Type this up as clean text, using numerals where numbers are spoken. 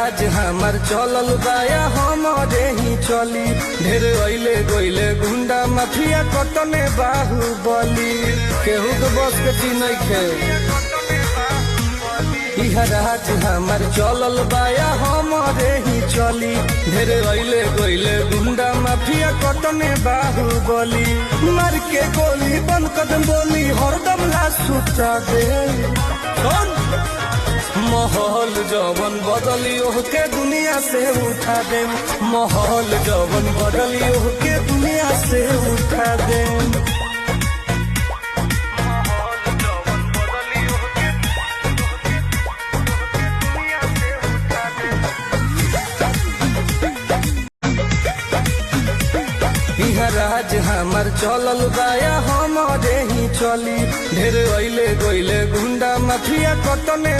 राज हमार चलल बाया हमारे ही चली ढेर अइले गइले गुंडा माफिया कतने बाहुबली केहू तो बस के ची नइखे इहा राज हमार चलल बाया हमारे ही चली ढेर अइले गइले गुंडा माफिया कतने बाहुबली मार के गोली बन कदम बोली हरदम ला सुता दे माहौल जवन बदली ओहके दुनिया से उठा दे माहौल जवन बदली ओहके दुनिया से उठा दे राज हमार चलल बाया हमारे ही चली ढेर अइले गइले गुंडा माफिया कतने